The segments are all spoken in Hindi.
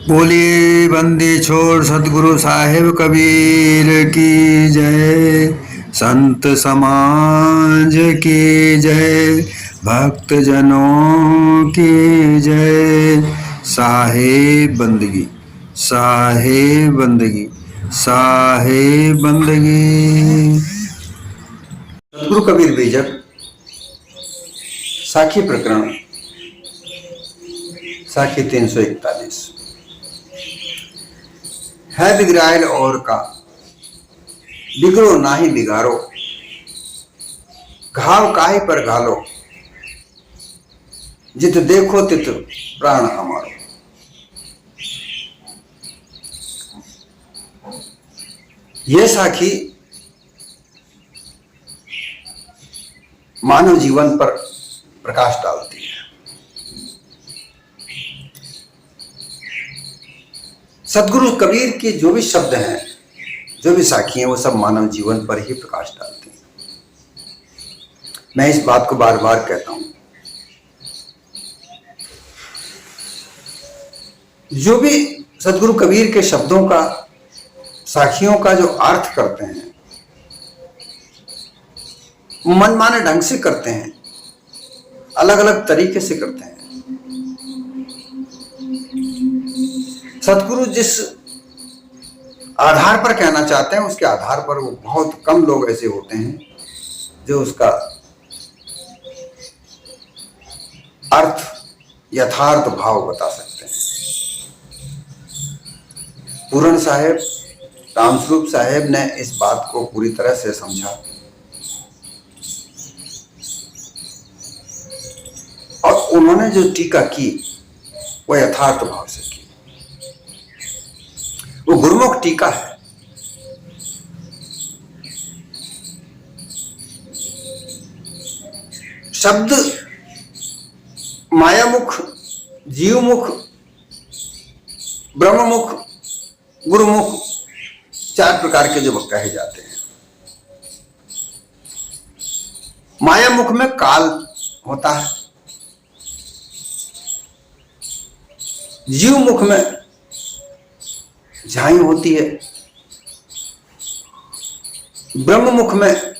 बोलिए बंदी छोड़ सतगुरु साहिब कबीर की जय, संत समाज की जय, भक्त जनों की जय। साहिब बंदगी, साहिब बंदगी, साहिब बंदगी। सतगुरु कबीर बीजक साखी प्रकरण साखी 341। है बिगड़ायल और का बिगड़ो नाही बिगाड़ो, घाव काहे पर घालो, जित देखो तित प्राण हमारो। यह साखी मानव जीवन पर प्रकाश डालती है। सतगुरु कबीर के जो भी शब्द हैं, जो भी साखी हैं, वो सब मानव जीवन पर ही प्रकाश डालती हैं। मैं इस बात को बार बार कहता हूं, जो भी सतगुरु कबीर के शब्दों का, साखियों का जो अर्थ करते हैं, मनमाने ढंग से करते हैं, अलग अलग तरीके से करते हैं। सतगुरु जिस आधार पर कहना चाहते हैं, उसके आधार पर वो बहुत कम लोग ऐसे होते हैं जो उसका अर्थ यथार्थ भाव बता सकते हैं। पूरण साहेब, रामस्वरूप साहेब ने इस बात को पूरी तरह से समझा और उन्होंने जो टीका की वो यथार्थ भाव से की। वो गुरुमुख टीका है। शब्द मायामुख, जीवमुख, ब्रह्ममुख, गुरुमुख, चार प्रकार के जो कहे जाते हैं। मायामुख में काल होता है, जीव मुख में झाई होती है, ब्रह्म मुख में,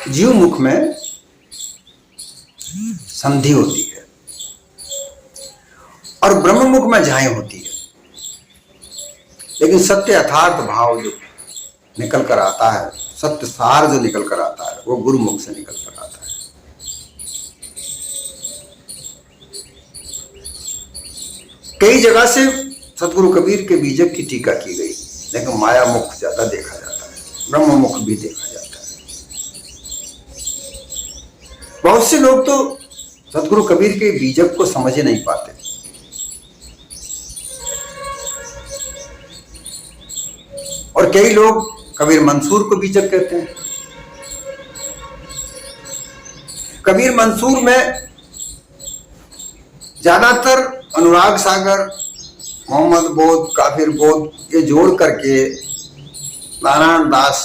जीव मुख में संधि होती है और ब्रह्म मुख में झाई होती है। लेकिन सत्य यथार्थ भाव जो निकल कर आता है, सत्य सार जो निकल कर आता है, वो गुरुमुख से निकल कर आता है। कई जगह से सतगुरु कबीर के बीजक की टीका की गई, लेकिन माया मुख ज्यादा देखा जाता है, ब्रह्म मुख भी देखा जाता है। बहुत से लोग तो सतगुरु कबीर के बीजक को समझ ही नहीं पाते। और कई लोग कबीर मंसूर को बीजक कहते हैं। कबीर मंसूर में ज्यादातर अनुराग सागर, मोहम्मद बोध, काफिर बोध ये जोड़ करके नारायण दास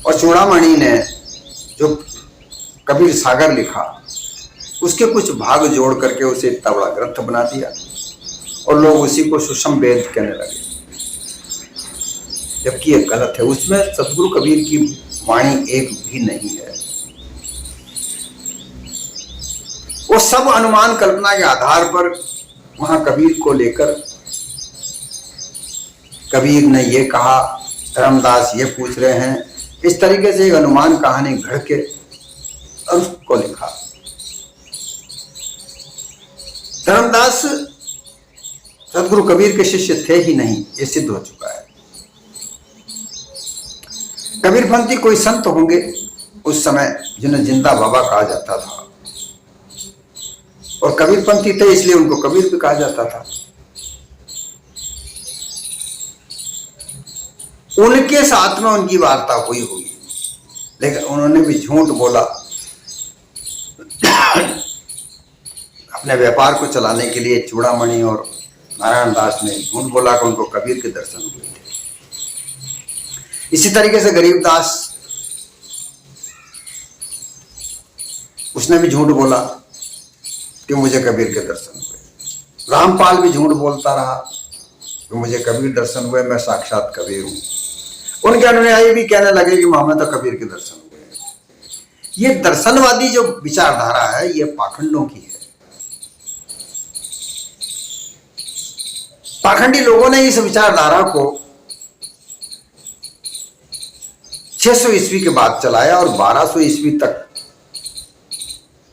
और चूड़ामणि ने जो कबीर सागर लिखा, उसके कुछ भाग जोड़ करके उसे इतना बड़ा ग्रंथ बना दिया और लोग उसी को सुषम वेद कहने लगे, जबकि ये गलत है। उसमें सतगुरु कबीर की वाणी एक भी नहीं है। वो सब अनुमान कल्पना के आधार पर वहां कबीर को लेकर, कबीर ने ये कहा, धर्मदास ये पूछ रहे हैं, इस तरीके से एक अनुमान कहानी घड़ के और उसको लिखा। धर्मदास सतगुरु कबीर के शिष्य थे ही नहीं, ये सिद्ध हो चुका है। कबीरपंथी कोई संत होंगे उस समय जिन्हें जिंदा बाबा कहा जाता था, और कबीरपंथी थे इसलिए उनको कबीर भी कहा जाता था। उनके साथ में उनकी वार्ता हुई होगी, लेकिन उन्होंने भी झूठ बोला अपने व्यापार को चलाने के लिए। चूड़ामणि और नारायण दास ने झूठ बोला कि उनको कबीर के दर्शन हुए थे। इसी तरीके से गरीबदास उसने भी झूठ बोला कि मुझे कबीर के दर्शन हुए। रामपाल भी झूठ बोलता रहा कि मुझे कबीर दर्शन हुए, मैं साक्षात कबीर हूं। उनके अनुयायी भी कहने लगे कि हमें तो कबीर के दर्शन हुए। ये दर्शनवादी जो विचारधारा है ये पाखंडों की है। पाखंडी लोगों ने इस विचारधारा को 600 ईस्वी के बाद चलाया और 1200 ईस्वी तक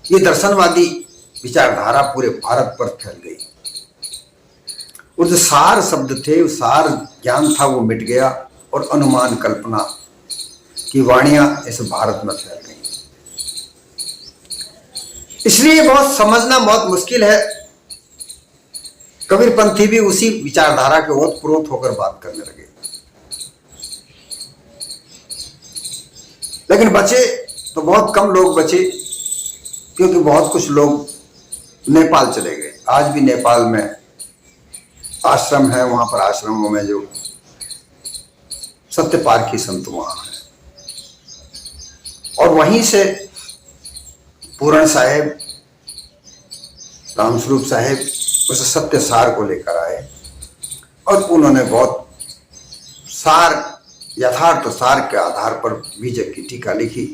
ये दर्शनवादी विचारधारा पूरे भारत पर फैल गई। और जो सार शब्द थे, सार ज्ञान था, वो मिट गया और अनुमान कल्पना की वाणियां इस भारत में फैल गई। इसलिए बहुत समझना बहुत मुश्किल है। कबीरपंथी भी उसी विचारधारा के ओतप्रोत होकर बात करने लगे, लेकिन बचे तो बहुत कम लोग बचे, क्योंकि बहुत कुछ लोग नेपाल चले गए। आज भी नेपाल में आश्रम है, वहां पर आश्रमों में जो सत्यपारखी संत वहां है, और वहीं से पूरण साहेब, रामस्वरूप साहेब उस सत्य सार को लेकर आए और उन्होंने बहुत सार, यथार्थ सार के आधार पर बीजक की टीका लिखी,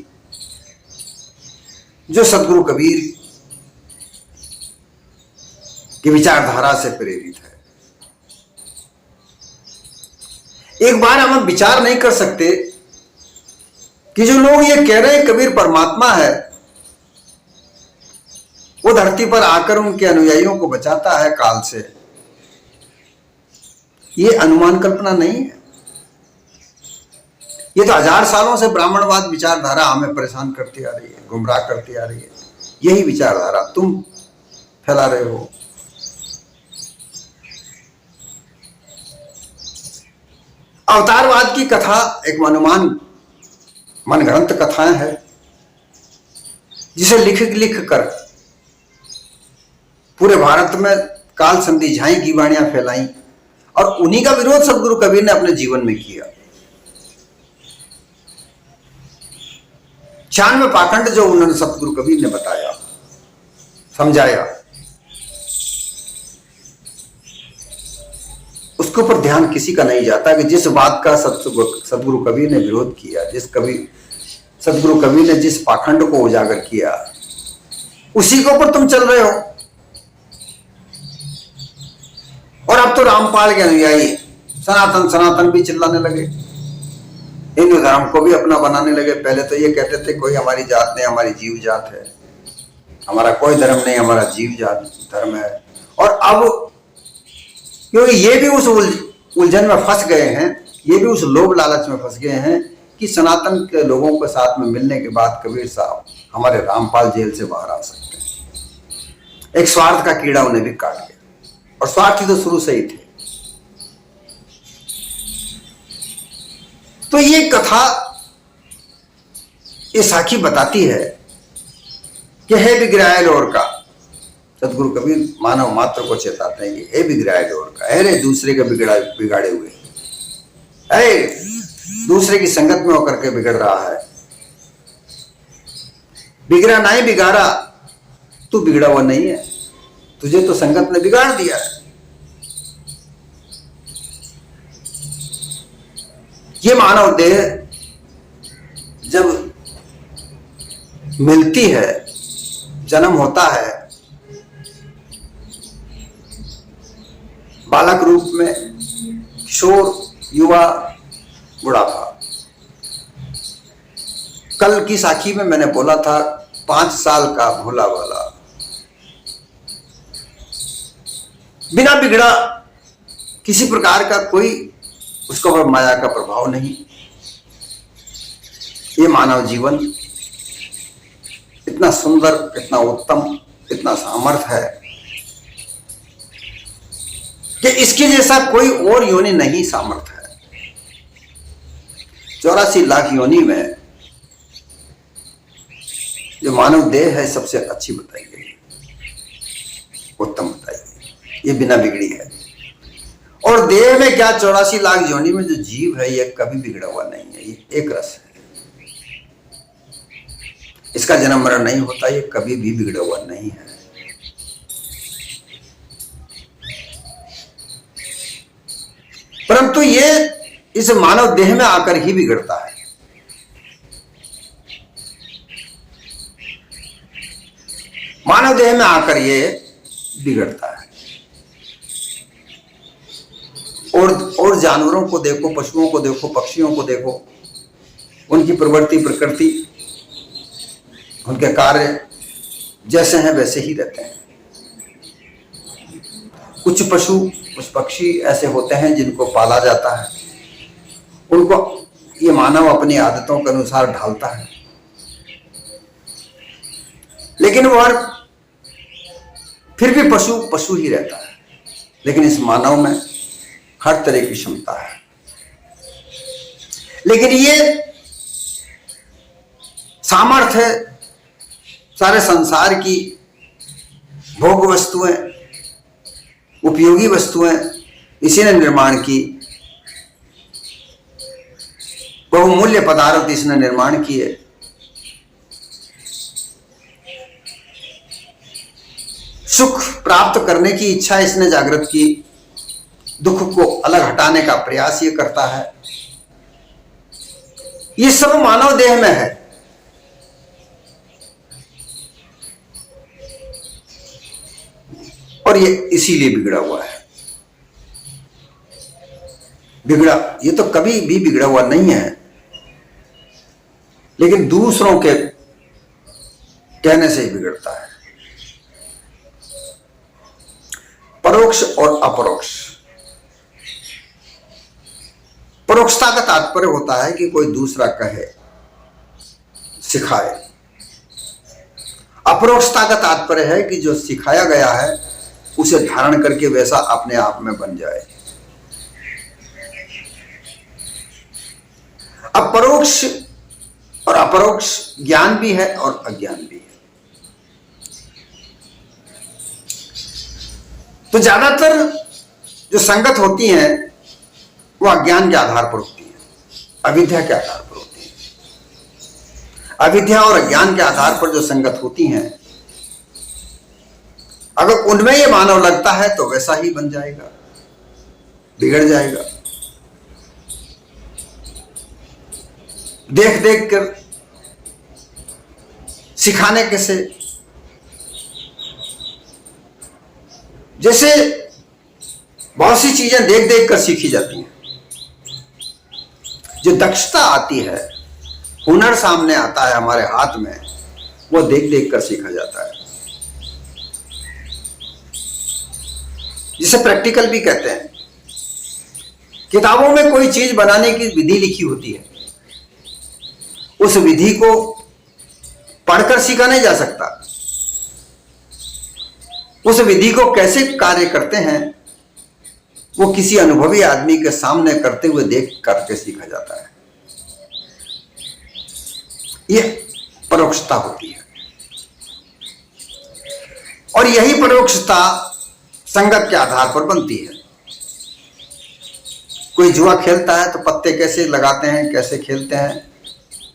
जो सदगुरु कबीर की विचारधारा से प्रेरित है। एक बार हम विचार नहीं कर सकते कि जो लोग ये कह रहे हैं कबीर परमात्मा है, वो धरती पर आकर उनके अनुयायियों को बचाता है काल से, ये अनुमान कल्पना नहीं है। ये तो 1000 सालों से ब्राह्मणवाद विचारधारा हमें परेशान करती आ रही है, गुमराह करती आ रही है। यही विचारधारा तुम फैला रहे हो। अवतारवाद की कथा एक अनुमान मनगढ़ंत कथाएं है, जिसे लिख कर पूरे भारत में काल संधि झाई की वाणियां फैलाई, और उन्हीं का विरोध सदगुरु कबीर ने अपने जीवन में किया। 96 पाखंड जो उन्होंने सतगुरु कबीर ने बताया, समझाया, उसके ऊपर ध्यान किसी का नहीं जाता कि जिस बात का सतगुरु कबीर ने विरोध किया, सतगुरु कबीर ने जिस पाखंड को उजागर किया, उसी के ऊपर तुम चल रहे हो। और अब तो रामपाल के अनुयायी सनातन सनातन भी चिल्लाने लगे, हिंदू धर्म को भी अपना बनाने लगे। पहले तो ये कहते थे कोई हमारी जात नहीं, हमारी जीव जात है, हमारा कोई धर्म नहीं, हमारा जीव जात धर्म है। और अब क्योंकि ये भी उस उलझन में फंस गए हैं, ये भी उस लोभ लालच में फंस गए हैं कि सनातन के लोगों के साथ में मिलने के बाद कबीर साहब हमारे रामपाल जेल से बाहर आ सकते हैं। एक स्वार्थ का कीड़ा उन्हें भी काट गया, और स्वार्थी तो शुरू से ही थे। तो ये कथा, ये साखी बताती है कि हे बिगड़ाए लोर का, सदगुरु कबीर मानव मात्र को चेताते हैं कि हे बिगड़ाए लोर का, अरे दूसरे के बिगाड़े हुए, अरे दूसरे की संगत में होकर के बिगड़ रहा है, बिगड़ा नहीं बिगाड़ा, तू बिगड़ा हुआ नहीं है, तुझे तो संगत ने बिगाड़ दिया है। ये मानव देह जब मिलती है, जन्म होता है बालक रूप में, किशोर, युवा, बुढ़ापा। कल की साखी में मैंने बोला था 5 साल का भोला वाला, बिना बिगड़ा, किसी प्रकार का कोई उसके ऊपर माया का प्रभाव नहीं। ये मानव जीवन इतना सुंदर, इतना उत्तम, इतना सामर्थ है कि इसके जैसा कोई और योनि नहीं सामर्थ है। 84 लाख योनि में जो मानव देह है सबसे अच्छी बताई गई, उत्तम बताई गई, ये बिना बिगड़ी है। और देह में क्या 84 लाख योनि में जो जीव है ये कभी बिगड़ा हुआ नहीं है, ये एक रस है। इसका जन्म मरण नहीं होता, ये कभी भी बिगड़ा हुआ नहीं है। परंतु ये इस मानव देह में आकर ही बिगड़ता है। मानव देह में आकर ये बिगड़ता है। और जानवरों को देखो, पशुओं को देखो, पक्षियों को देखो, उनकी प्रवृत्ति, प्रकृति, उनके कार्य जैसे हैं वैसे ही रहते हैं। कुछ पशु, कुछ पक्षी ऐसे होते हैं जिनको पाला जाता है, उनको ये मानव अपनी आदतों के अनुसार ढालता है, लेकिन वह फिर भी पशु पशु ही रहता है। लेकिन इस मानव में हर तरह की क्षमता है। लेकिन ये सामर्थ्य सारे संसार की भोग वस्तुएं, उपयोगी वस्तुएं इसी ने निर्माण की, बहुमूल्य पदार्थ इसने निर्माण किए। सुख प्राप्त करने की इच्छा इसने जागृत की, दुख को अलग हटाने का प्रयास ये करता है। ये सब मानव देह में है। और ये इसीलिए बिगड़ा हुआ है। बिगड़ा, ये तो कभी भी बिगड़ा हुआ नहीं है, लेकिन दूसरों के कहने से ही बिगड़ता है। परोक्ष और अपरोक्ष। परोक्षता का तात्पर्य होता है कि कोई दूसरा कहे, सिखाए। अपरोक्षता का तात्पर्य है कि जो सिखाया गया है उसे धारण करके वैसा अपने आप में बन जाए। अब परोक्ष और अपरोक्ष ज्ञान भी है और अज्ञान भी है। तो ज्यादातर जो संगत होती है वो अज्ञान के आधार पर होती है, अविद्या के आधार पर होती है। अविद्या और अज्ञान के आधार पर जो संगत होती हैं, अगर उनमें ये मानव लगता है तो वैसा ही बन जाएगा, बिगड़ जाएगा। देख देख कर सिखाने कैसे, जैसे बहुत सी चीजें देख देख कर सीखी जाती हैं। जो दक्षता आती है, हुनर सामने आता है हमारे हाथ में, वो देख देख कर सीखा जाता है। जिसे प्रैक्टिकल भी कहते हैं। किताबों में कोई चीज बनाने की विधि लिखी होती है, उस विधि को पढ़कर सीखा नहीं जा सकता। उस विधि को कैसे कार्य करते हैं वो किसी अनुभवी आदमी के सामने करते हुए देख करके सीखा जाता है। यह परोक्षता होती है। और यही परोक्षता संगत के आधार पर बनती है। कोई जुआ खेलता है तो पत्ते कैसे लगाते हैं, कैसे खेलते हैं,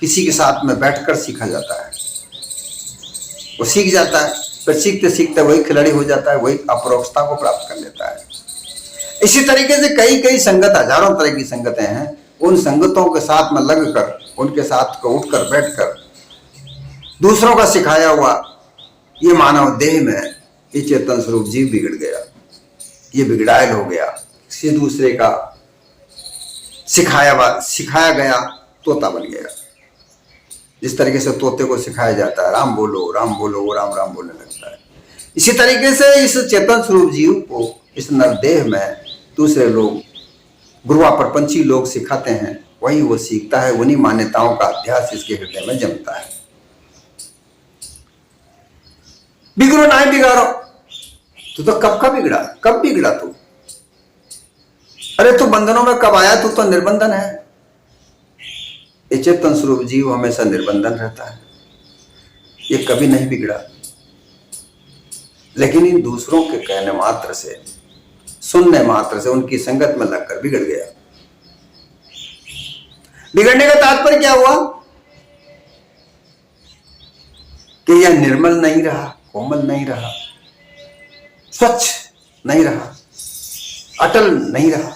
किसी के साथ में बैठकर सीखा जाता है। वो सीख जाता है, फिर सीखते सीखते वही खिलाड़ी हो जाता है, वही अपरोक्षता को प्राप्त कर लेता है। इसी तरीके से कई कई संगत, हजारों तरह की संगतें हैं। उन संगतों के साथ में लगकर, उनके साथ को उठकर बैठकर दूसरों का सिखाया हुआ ये मानव देह में ये चेतन स्वरूप जीव बिगड़ गया, ये बिगड़ायल हो गया। किसी दूसरे का सिखाया गया तोता बन गया। जिस तरीके से तोते को सिखाया जाता है राम बोलो राम बोलो, वो राम राम बोलने लगता है। इसी तरीके से इस चेतन स्वरूप जीव को इस नरदेह में दूसरे लोग, गुरुआ परपंची लोग सिखाते हैं, वही वो सीखता है। उन्हीं मान्यताओं का अध्यास इसके हृदय में जमता है। बिगड़ो ना बिगाड़ो, तू तो कब का बिगड़ा, कब बिगड़ा तू? अरे तू बंधनों में कब आया? तू तो निर्बंधन है। ये चेतन स्वरूप जीव हमेशा निर्बंधन रहता है, ये कभी नहीं बिगड़ा। लेकिन इन दूसरों के कहने मात्र से, सुनने मात्र से, उनकी संगत में लगकर बिगड़ गया। बिगड़ने का तात्पर्य क्या हुआ? कि यह निर्मल नहीं रहा, कोमल नहीं रहा, स्वच्छ नहीं रहा, अटल नहीं रहा,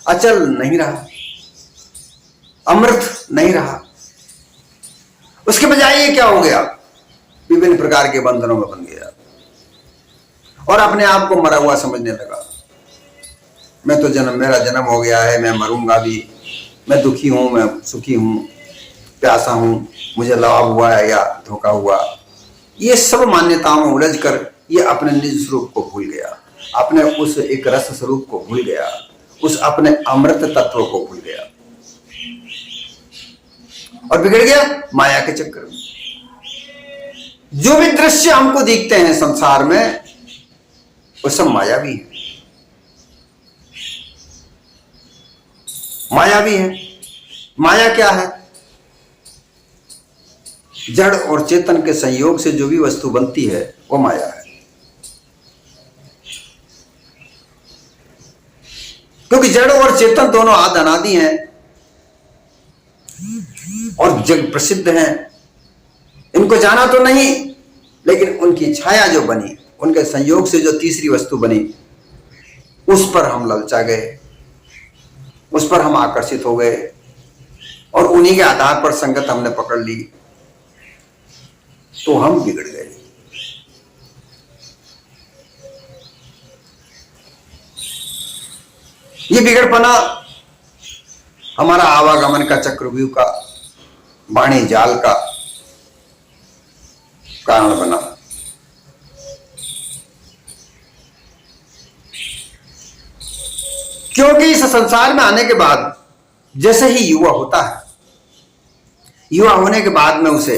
अचल नहीं रहा, अमृत नहीं रहा। उसके बजाय ये क्या हो गया? विभिन्न प्रकार के बंधनों में बन गया और अपने आप को मरा हुआ समझने लगा। मैं तो मेरा जन्म हो गया है, मैं मरूंगा भी, मैं दुखी हूं, मैं सुखी हूं, प्यासा हूं, मुझे लाभ हुआ है या धोखा हुआ। ये सब मान्यताओं में उलझ कर ये अपने निज स्वरूप को भूल गया, अपने उस एक रस स्वरूप को भूल गया, उस अपने अमृत तत्व को भूल गया और बिगड़ गया माया के चक्कर में। जो भी दृश्य हमको दिखते हैं संसार में वो सब मायावी है, मायावी है। माया क्या है? जड़ और चेतन के संयोग से जो भी वस्तु बनती है वो माया है। क्योंकि जड़ और चेतन दोनों आदि अनादि हैं और जग प्रसिद्ध हैं। इनको जाना तो नहीं, लेकिन उनकी छाया जो बनी, उनके संयोग से जो तीसरी वस्तु बनी, उस पर हम ललचा गए, उस पर हम आकर्षित हो गए और उन्हीं के आधार पर संगत हमने पकड़ ली तो हम बिगड़ गए। ये बिगड़पना हमारा आवागमन का चक्रव्यूह का वाणी जाल का कारण बना। क्योंकि इस संसार में आने के बाद जैसे ही युवा होता है, युवा होने के बाद में उसे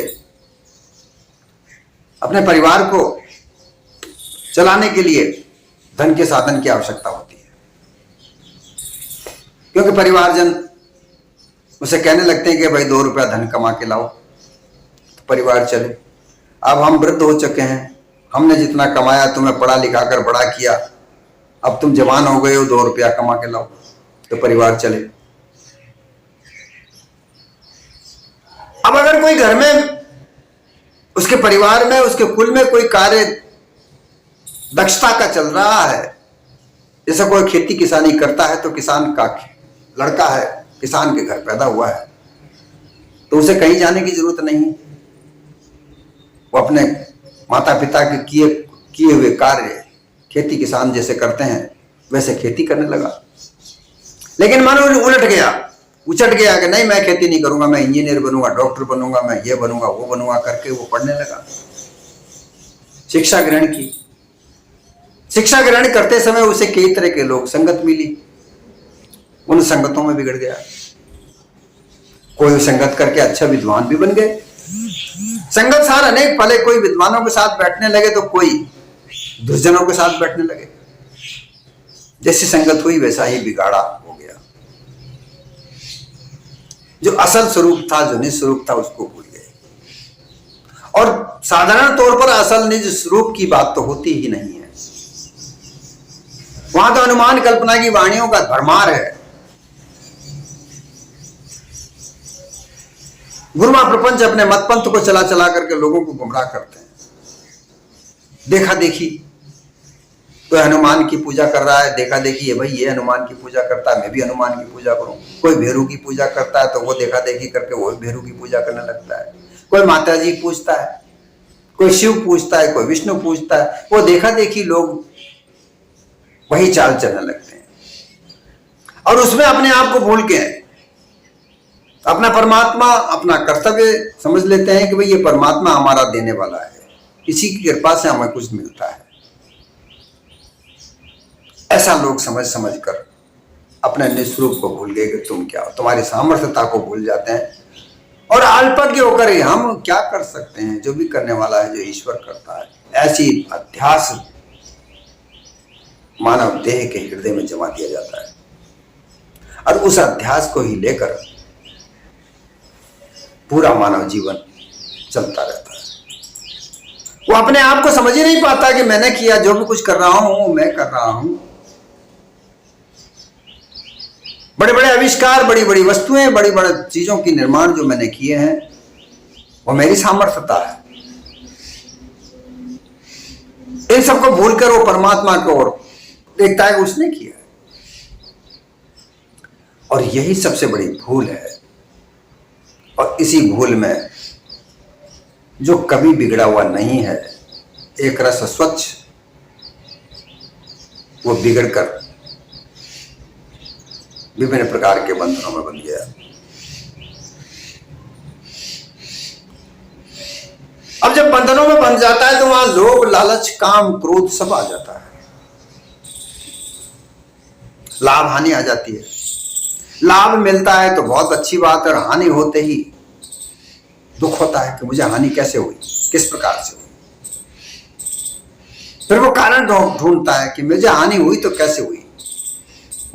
अपने परिवार को चलाने के लिए धन के साधन की आवश्यकता होती है। क्योंकि परिवारजन उसे कहने लगते हैं कि भाई 2 रुपया धन कमा के लाओ तो परिवार चले। अब हम वृद्ध हो चुके हैं, हमने जितना कमाया, तुम्हें पढ़ा लिखा कर बड़ा किया, अब तुम जवान हो गए हो, 2 रुपया कमा के लाओ तो परिवार चले। अब अगर कोई घर में, उसके परिवार में, उसके कुल में कोई कार्य दक्षता का चल रहा है, जैसे कोई खेती किसानी करता है तो किसान का लड़का है, किसान के घर पैदा हुआ है, तो उसे कहीं जाने की जरूरत नहीं। वो अपने माता पिता के किए हुए कार्य खेती किसान जैसे करते हैं वैसे खेती करने लगा। लेकिन मन उलट गया, उचट गया कि नहीं, मैं खेती नहीं करूंगा, मैं इंजीनियर बनूंगा, डॉक्टर बनूंगा, मैं ये बनूंगा, वो बनूंगा करके वो पढ़ने लगा। शिक्षा ग्रहण की। शिक्षा ग्रहण करते समय उसे कई तरह के लोग संगत मिली, उन संगतों में बिगड़ गया। कोई संगत करके अच्छा विद्वान भी बन गए। संगत सार अनेक फले, कोई विद्वानों के साथ बैठने लगे तो कोई दुर्जनों के साथ बैठने लगे। जैसी संगत हुई वैसा ही बिगाड़ा हो गया। जो असल स्वरूप था, जो निज स्वरूप था, उसको भूल गए। और साधारण तौर पर असल निज स्वरूप की बात तो होती ही नहीं है। वहां तो अनुमान कल्पना की वाणियों का भरमार है। गुरुमा प्रपंच अपने मत पंथ को चला चला करके लोगों को गुमराह करते हैं। देखा देखी तो हनुमान की पूजा कर रहा है, देखा देखी है भाई ये हनुमान की पूजा करता है, मैं भी हनुमान की पूजा करूं। कोई भेरू की पूजा करता है तो वो देखा देखी करके वो भेरू की पूजा करने लगता है। कोई माता जी पूजता है, कोई शिव पूजता है, कोई विष्णु पूजता है। वो देखा देखी लोग वही चाल चलने लगते हैं और उसमें अपने आप को भूल के अपना परमात्मा, अपना कर्तव्य समझ लेते हैं कि भाई ये परमात्मा हमारा देने वाला है, इसी की कृपा से हमें कुछ मिलता है। ऐसा लोग समझ समझ कर अपने निस्वरूप को भूल गए कि तुम क्या हो, तुम्हारी सामर्थ्यता को भूल जाते हैं और अल्पज्ञ होकर हम क्या कर सकते हैं, जो भी करने वाला है, जो ईश्वर करता है। ऐसी अध्यास मानव देह के हृदय में जमा दिया जाता है और उस अध्यास को ही लेकर पूरा मानव जीवन चलता रहता है। वो अपने आप को समझ ही नहीं पाता कि मैंने किया, जो भी कुछ कर रहा हूं मैं कर रहा हूं। बड़े बड़े आविष्कार, बड़ी बड़ी वस्तुएं, बड़ी चीजों की निर्माण जो मैंने किए हैं वो मेरी सामर्थ्यता है। इन सबको भूलकर वो परमात्मा की ओर देखता है कि उसने किया है। और यही सबसे बड़ी भूल है। और इसी भूल में जो कभी बिगड़ा हुआ नहीं है, एक रस स्वच्छ, वो बिगड़कर विभिन्न प्रकार के बंधनों में बन गया। अब जब बंधनों में बन जाता है तो वहां लोभ, लालच, काम, क्रोध सब आ जाता है। लाभ हानि आ जाती है। लाभ मिलता है तो बहुत अच्छी बात है, और हानि होते ही दुख होता है कि मुझे हानि कैसे हुई, किस प्रकार से हुई। फिर वो कारण ढूंढता है कि मुझे हानि हुई तो कैसे हुई,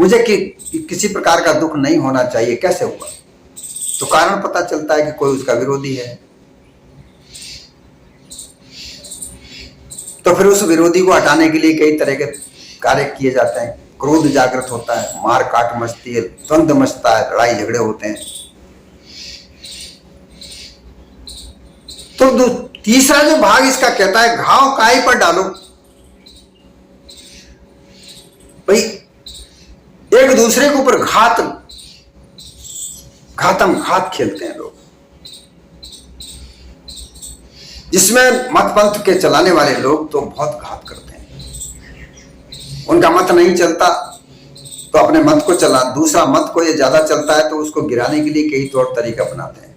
मुझे किसी प्रकार का दुख नहीं होना चाहिए, कैसे हुआ। तो कारण पता चलता है कि कोई उसका विरोधी है। तो फिर उस विरोधी को हटाने के लिए कई तरह के कार्य किए जाते हैं। क्रोध जागृत होता है, मार काट मचती है, द्वंद्व मचता है, लड़ाई झगड़े होते हैं। तो तीसरा जो भाग इसका कहता है, घाव काई पर डालो। भाई एक दूसरे के ऊपर घात खेलते हैं लोग, जिसमें मत पंथ के चलाने वाले लोग तो बहुत घात करते हैं। उनका मत नहीं चलता तो अपने मत को चला, दूसरा मत को ये ज्यादा चलता है तो उसको गिराने के लिए कई तौर तरीका अपनाते हैं।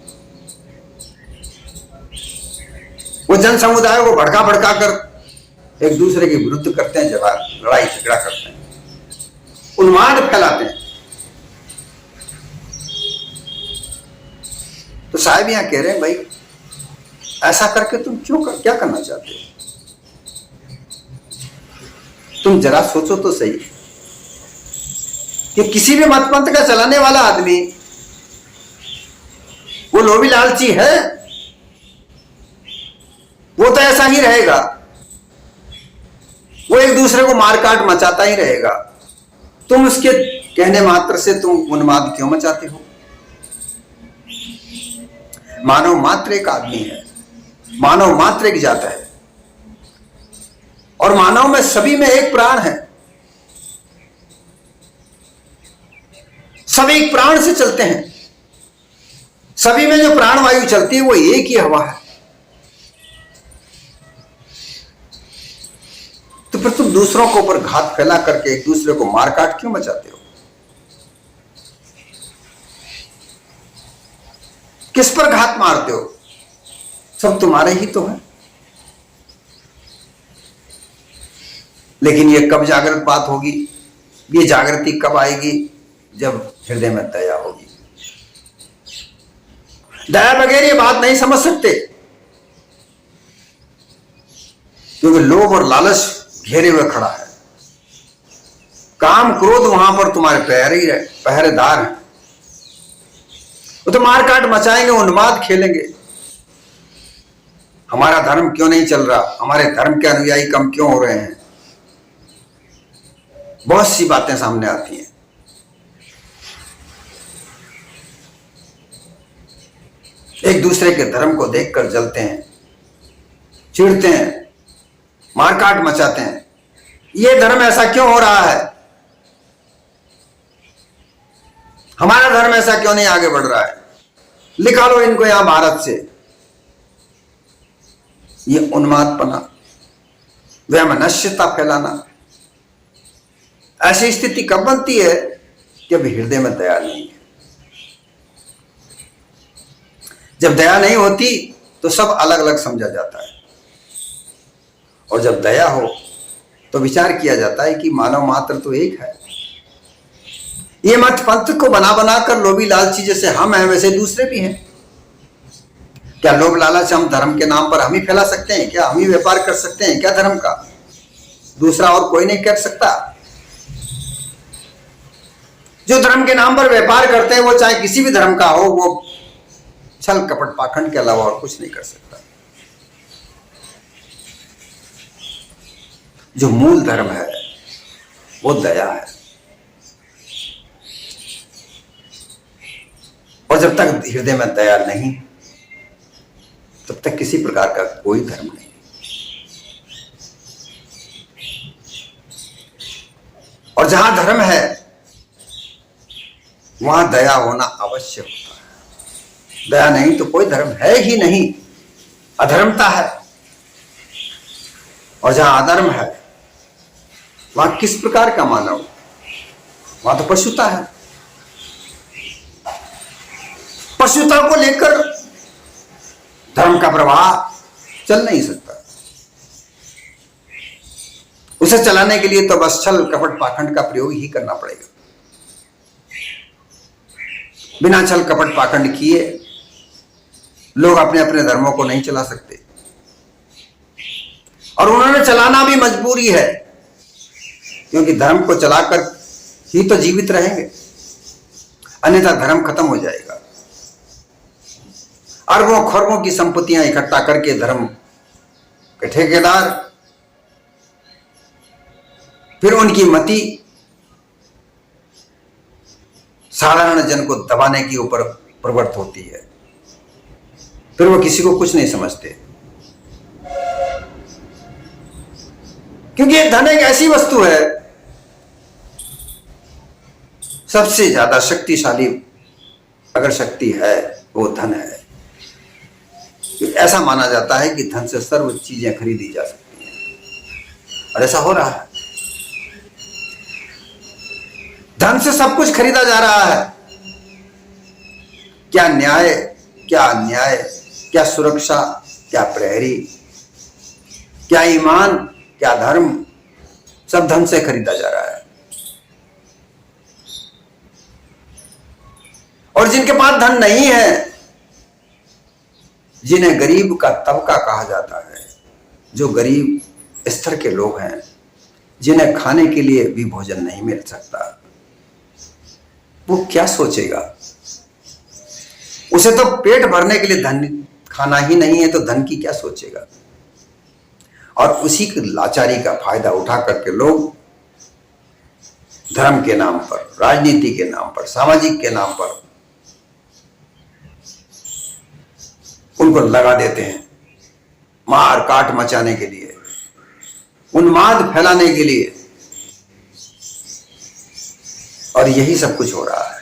वो जन समुदाय को भड़का भड़का कर एक दूसरे के विरुद्ध करते हैं, लड़ाई झगड़ा करते हैं, उन्माद फैलाते हैं। तो साहब यहां कह रहे हैं, भाई ऐसा करके तुम क्या करना चाहते हो? तुम जरा सोचो तो सही कि किसी भी मत पंथ का चलाने वाला आदमी वो लोभी लालची है, वो तो ऐसा ही रहेगा, वो एक दूसरे को मारकाट मचाता ही रहेगा। तुम उसके कहने मात्र से तुम उन्माद क्यों मचाते हो? मानव मात्र एक आदमी है, मानव मात्र एक जात है, और मानव में सभी में एक प्राण है। सब एक प्राण से चलते हैं। सभी में जो प्राण वायु चलती है वो एक ही हवा है। तो फिर तुम दूसरों के ऊपर घात फैला करके एक दूसरे को मारकाट क्यों मचाते हो? किस पर घात मारते हो? सब तुम्हारे ही तो है। लेकिन ये कब जागृत बात होगी? ये जागृति कब आएगी? जब हृदय में दया होगी। दया बगैर ये बात नहीं समझ सकते, क्योंकि लोभ और लालच घेरे हुए खड़ा है। काम क्रोध वहां पर तुम्हारे पहरेदार हैं। वो तो मारकाट मचाएंगे, उन्माद खेलेंगे। हमारा धर्म क्यों नहीं चल रहा, हमारे धर्म के अनुयायी कम क्यों हो रहे हैं, बहुत सी बातें सामने आती हैं। एक दूसरे के धर्म को देखकर जलते हैं, चिढ़ते हैं, मारकाट मचाते हैं। ये धर्म ऐसा क्यों हो रहा है, हमारा धर्म ऐसा क्यों नहीं आगे बढ़ रहा है? लिखा लो इनको यहां भारत से। ये उन्मादपना, वैमनस्यता फैलाना, ऐसी स्थिति कब बनती है जब हृदय में दया नहीं है। जब दया नहीं होती तो सब अलग अलग समझा जाता है, और जब दया हो तो विचार किया जाता है कि मानव मात्र तो एक है। ये मत पंथ को बना बना कर लोभी लालची जैसे हम हैं वैसे दूसरे भी हैं। क्या लोभ लालच हम धर्म के नाम पर हम ही फैला सकते हैं क्या? हम ही व्यापार कर सकते हैं क्या धर्म का? दूसरा और कोई नहीं कर सकता। जो धर्म के नाम पर व्यापार करते हैं वो चाहे किसी भी धर्म का हो, वो छल कपट पाखंड के अलावा और कुछ नहीं कर सकता। जो मूल धर्म है वो दया है, और जब तक हृदय में दया नहीं तब तक किसी प्रकार का कोई धर्म नहीं। और जहां धर्म है वहां दया होना आवश्यक होता है। दया नहीं तो कोई धर्म है ही नहीं, अधर्मता है। और जहां अधर्म है वहां किस प्रकार का मानव, वहां तो पशुता है। पशुता को लेकर धर्म का प्रवाह चल नहीं सकता। उसे चलाने के लिए तो बस छल कपट पाखंड का प्रयोग ही करना पड़ेगा। बिना छल कपट पाखंड किए लोग अपने अपने धर्मों को नहीं चला सकते, और उन्होंने चलाना भी मजबूरी है, क्योंकि धर्म को चलाकर ही तो जीवित रहेंगे, अन्यथा धर्म खत्म हो जाएगा। अरबों खरबों की संपत्तियां इकट्ठा करके धर्म के ठेकेदार, फिर उनकी मति साधारण जन को दबाने के ऊपर प्रवृत्त होती है, फिर वो किसी को कुछ नहीं समझते। क्योंकि ये धन एक ऐसी वस्तु है, सबसे ज्यादा शक्तिशाली अगर शक्ति है वो धन है। ऐसा माना जाता है कि धन से सर्व चीजें खरीदी जा सकती हैं, और ऐसा हो रहा है। धन से सब कुछ खरीदा जा रहा है। क्या न्याय, क्या अन्याय, क्या सुरक्षा, क्या प्रहरी, क्या ईमान, क्या धर्म, सब धन से खरीदा जा रहा है। और जिनके पास धन नहीं है, जिन्हें गरीब का तबका कहा जाता है, जो गरीब स्तर के लोग हैं, जिन्हें खाने के लिए भी भोजन नहीं मिल सकता, वो क्या सोचेगा? उसे तो पेट भरने के लिए धन खाना ही नहीं है, तो धन की क्या सोचेगा? और उसी की लाचारी का फायदा उठा करके लोग धर्म के नाम पर, राजनीति के नाम पर, सामाजिक के नाम पर उनको लगा देते हैं, मार काट मचाने के लिए, उन्माद फैलाने के लिए। और यही सब कुछ हो रहा है।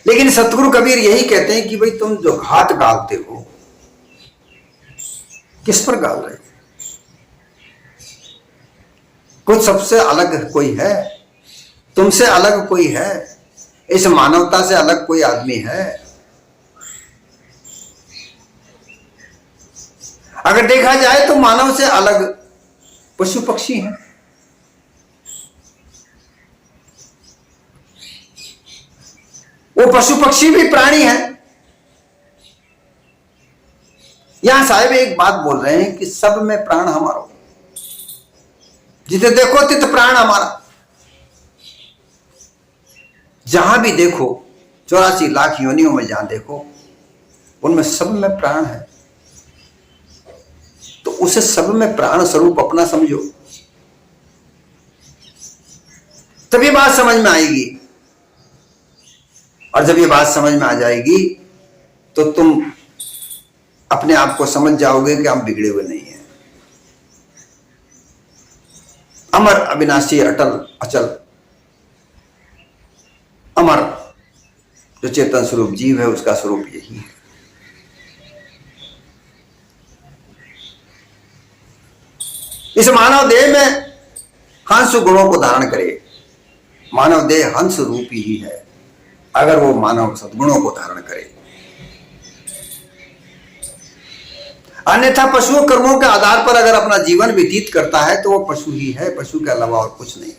लेकिन सतगुरु कबीर यही कहते हैं कि भाई तुम जो घात गालते हो, किस पर गाल रहे हो? कुछ सबसे अलग कोई है? तुमसे अलग कोई है? इस मानवता से अलग कोई आदमी है? अगर देखा जाए तो मानव से अलग पशु पक्षी हैं। वो पशु पक्षी भी प्राणी हैं। यहां साहब एक बात बोल रहे हैं कि सब में प्राण हमारा, जिसे देखो तित प्राण हमारा। जहां भी देखो, 84 लाख योनियों में जहां देखो, उनमें सब में प्राण है। तो उसे सब में प्राण स्वरूप अपना समझो, तभी बात समझ में आएगी। और जब ये बात समझ में आ जाएगी तो तुम अपने आप को समझ जाओगे कि हम बिगड़े हुए नहीं हैं। अमर, अविनाशी, अटल, अचल, अमर जो चेतन स्वरूप जीव है, उसका स्वरूप यही है। इस मानव देह में हंस गुणों को धारण करे। मानव देह हंस रूपी ही है, अगर वो मानव सद्गुणों को धारण करे। अन्यथा पशुओं कर्मों के आधार पर अगर अपना जीवन व्यतीत करता है तो वो पशु ही है, पशु के अलावा और कुछ नहीं।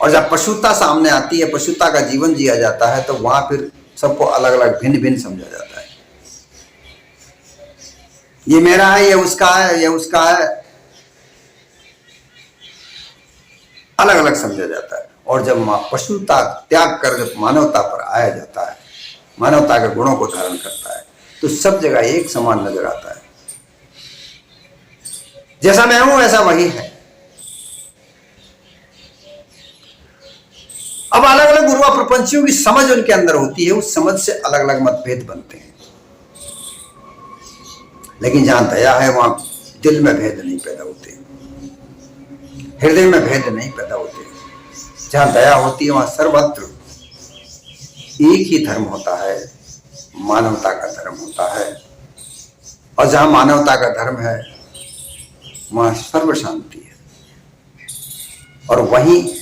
और जब पशुता सामने आती है, पशुता का जीवन जिया जाता है, तो वहां फिर सबको अलग अलग भिन्न भिन्न समझा जाता है। ये मेरा है, ये उसका है, ये उसका है, अलग अलग समझा जाता है। और जब पशुता त्याग कर जब मानवता पर आया जाता है, मानवता के गुणों को धारण करता है, तो सब जगह एक समान नजर आता है। जैसा मैं हूं वैसा वही है। अब अलग अलग गुरुआ प्रपंचियों की समझ उनके अंदर होती है, उस समझ से अलग अलग मतभेद बनते हैं। लेकिन जहां दया है वहां दिल में भेद नहीं पैदा होते। हृदय में भेद नहीं पैदा होते। जहां दया होती है वहां सर्वत्र एक ही धर्म होता है, मानवता का धर्म होता है। और जहां मानवता का धर्म है वहां सर्व शांति है। और वहीं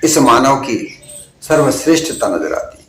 इस मानव की सर्वश्रेष्ठता नजर आती है।